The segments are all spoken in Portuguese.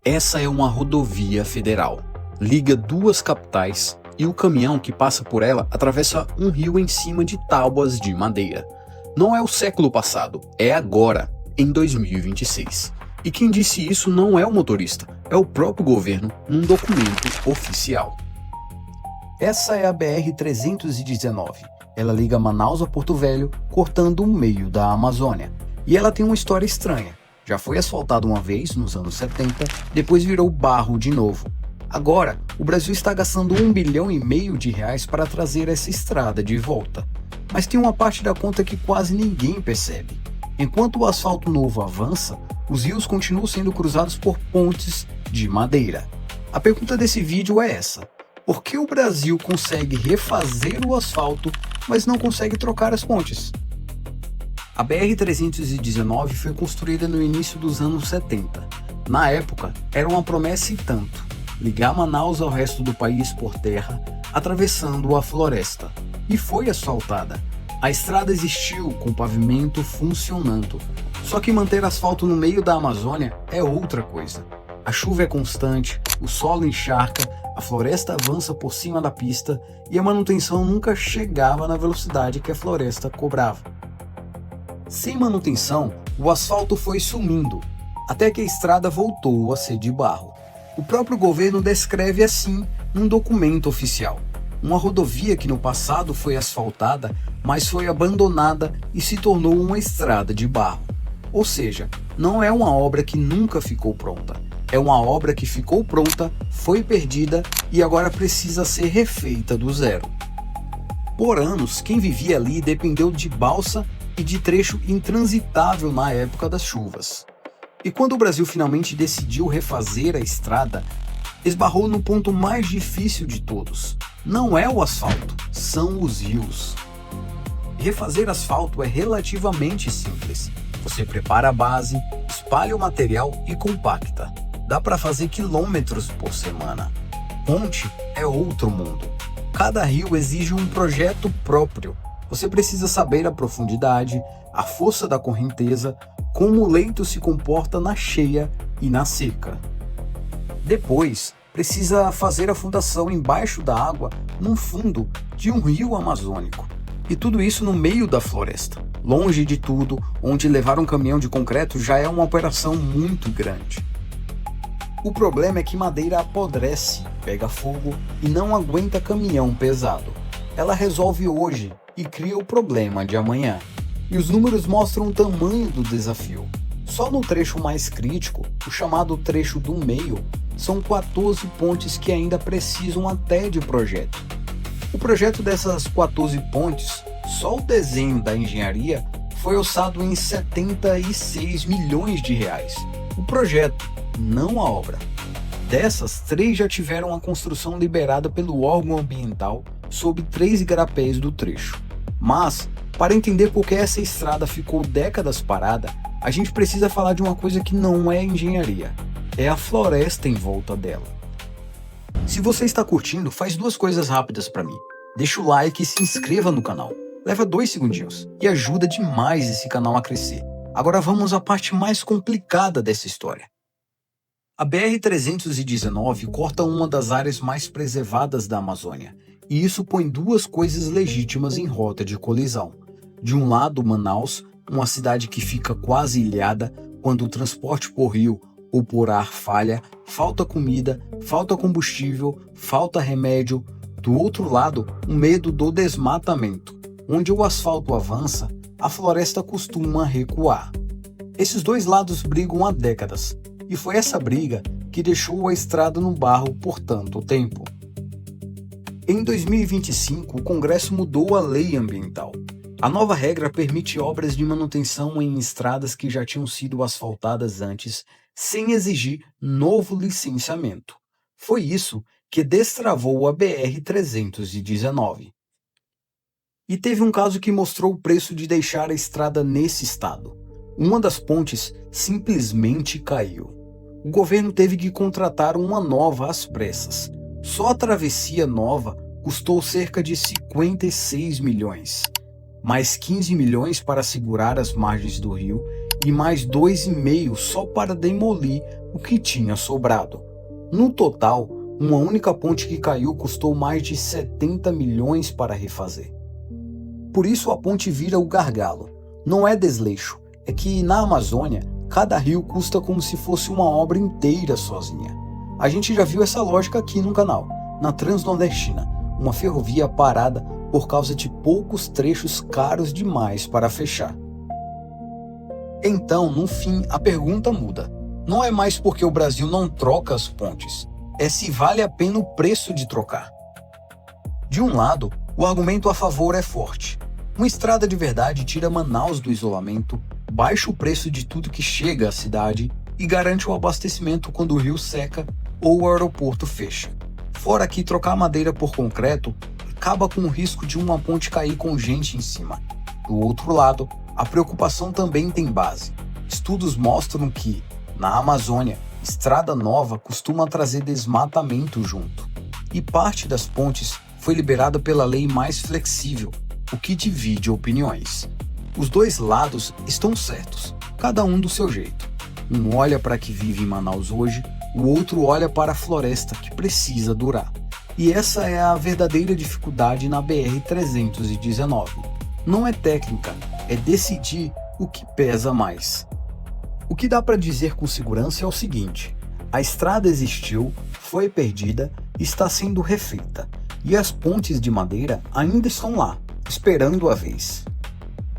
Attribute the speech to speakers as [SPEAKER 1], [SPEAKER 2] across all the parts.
[SPEAKER 1] Essa é uma rodovia federal. Liga duas capitais e o caminhão que passa por ela atravessa um rio em cima de tábuas de madeira. Não é o século passado, é agora, em 2026. E quem disse isso não é o motorista, é o próprio governo num documento oficial. Essa é a BR-319. Ela liga Manaus a Porto Velho, cortando o meio da Amazônia. E ela tem uma história estranha. Já foi asfaltada uma vez, nos anos 70, depois virou barro de novo. Agora, o Brasil está gastando R$1,5 bilhão para trazer essa estrada de volta. Mas tem uma parte da conta que quase ninguém percebe. Enquanto o asfalto novo avança, os rios continuam sendo cruzados por pontes de madeira. A pergunta desse vídeo é essa: por que o Brasil consegue refazer o asfalto, mas não consegue trocar as pontes? A BR-319 foi construída no início dos anos 70. Na época, era uma promessa e tanto: ligar Manaus ao resto do país por terra, atravessando a floresta. E foi asfaltada. A estrada existiu com pavimento funcionando. Só que manter asfalto no meio da Amazônia é outra coisa. A chuva é constante, o solo encharca, a floresta avança por cima da pista e a manutenção nunca chegava na velocidade que a floresta cobrava. Sem manutenção, o asfalto foi sumindo, até que a estrada voltou a ser de barro. O próprio governo descreve assim num documento oficial: uma rodovia que no passado foi asfaltada, mas foi abandonada e se tornou uma estrada de barro. Ou seja, não é uma obra que nunca ficou pronta. É uma obra que ficou pronta, foi perdida e agora precisa ser refeita do zero. Por anos, quem vivia ali dependeu de balsa e de trecho intransitável na época das chuvas. E quando o Brasil finalmente decidiu refazer a estrada, esbarrou no ponto mais difícil de todos. Não é o asfalto, são os rios. Refazer asfalto é relativamente simples. Você prepara a base, espalha o material e compacta. Dá para fazer quilômetros por semana. Ponte é outro mundo. Cada rio exige um projeto próprio. Você precisa saber a profundidade, a força da correnteza, como o leito se comporta na cheia e na seca. Depois, precisa fazer a fundação embaixo da água, no fundo de um rio amazônico. E tudo isso no meio da floresta, longe de tudo, onde levar um caminhão de concreto já é uma operação muito grande. O problema é que madeira apodrece, pega fogo e não aguenta caminhão pesado. Ela resolve hoje e cria o problema de amanhã. E os números mostram o tamanho do desafio. Só no trecho mais crítico, o chamado trecho do meio, são 14 pontes que ainda precisam até de projeto. O projeto dessas 14 pontes, só o desenho da engenharia, foi orçado em R$76 milhões. O projeto, não a obra. Dessas, 3 já tiveram a construção liberada pelo órgão ambiental sob 3 igarapés do trecho. Mas, para entender por que essa estrada ficou décadas parada, a gente precisa falar de uma coisa que não é engenharia. É a floresta em volta dela. Se você está curtindo, faz 2 coisas rápidas para mim. Deixa o like e se inscreva no canal. Leva 2 segundinhos e ajuda demais esse canal a crescer. Agora vamos à parte mais complicada dessa história. A BR-319 corta uma das áreas mais preservadas da Amazônia, e isso põe 2 coisas legítimas em rota de colisão. De um lado, Manaus, uma cidade que fica quase ilhada quando o transporte por rio ou por ar falha, falta comida, falta combustível, falta remédio. Do outro lado, o medo do desmatamento. Onde o asfalto avança, a floresta costuma recuar. Esses 2 lados brigam há décadas, e foi essa briga que deixou a estrada no barro por tanto tempo. Em 2025, o Congresso mudou a lei ambiental. A nova regra permite obras de manutenção em estradas que já tinham sido asfaltadas antes, sem exigir novo licenciamento. Foi isso que destravou a BR-319. E teve um caso que mostrou o preço de deixar a estrada nesse estado. Uma das pontes simplesmente caiu. O governo teve que contratar uma nova às pressas. Só a travessia nova custou cerca de 56 milhões. Mais 15 milhões para segurar as margens do rio e mais 2,5 só para demolir o que tinha sobrado. No total, uma única ponte que caiu custou mais de 70 milhões para refazer. Por isso a ponte vira o gargalo. Não é desleixo, é que na Amazônia, cada rio custa como se fosse uma obra inteira sozinha. A gente já viu essa lógica aqui no canal, na Transnordestina, uma ferrovia parada por causa de poucos trechos caros demais para fechar. Então, no fim, a pergunta muda. Não é mais porque o Brasil não troca as pontes, é se vale a pena o preço de trocar. De um lado, o argumento a favor é forte. Uma estrada de verdade tira Manaus do isolamento, baixa o preço de tudo que chega à cidade e garante o abastecimento quando o rio seca ou o aeroporto fecha. Fora que trocar madeira por concreto acaba com o risco de uma ponte cair com gente em cima. Do outro lado, a preocupação também tem base. Estudos mostram que, na Amazônia, estrada nova costuma trazer desmatamento junto. E parte das pontes foi liberada pela lei mais flexível, o que divide opiniões. Os dois lados estão certos, cada um do seu jeito. Um olha para que vive em Manaus hoje, o outro olha para a floresta que precisa durar. E essa é a verdadeira dificuldade na BR-319. Não é técnica, é decidir o que pesa mais. O que dá para dizer com segurança é o seguinte: a estrada existiu, foi perdida e está sendo refeita. E as pontes de madeira ainda estão lá, esperando a vez.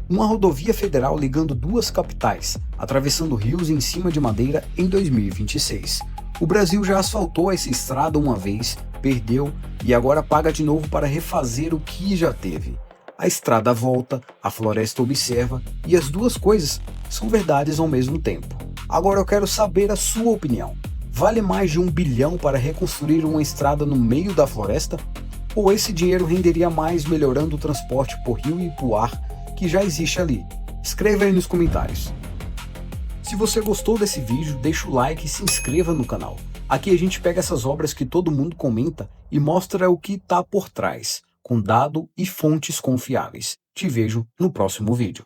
[SPEAKER 1] Uma rodovia federal ligando duas capitais, atravessando rios em cima de madeira em 2026. O Brasil já asfaltou essa estrada uma vez, perdeu e agora paga de novo para refazer o que já teve. A estrada volta, a floresta observa e as duas coisas são verdades ao mesmo tempo. Agora eu quero saber a sua opinião. Vale mais de 1 bilhão para reconstruir uma estrada no meio da floresta? Ou esse dinheiro renderia mais melhorando o transporte por rio e por ar que já existe ali? Escreva aí nos comentários. Se você gostou desse vídeo, deixa o like e se inscreva no canal. Aqui a gente pega essas obras que todo mundo comenta e mostra o que está por trás, com dado e fontes confiáveis. Te vejo no próximo vídeo.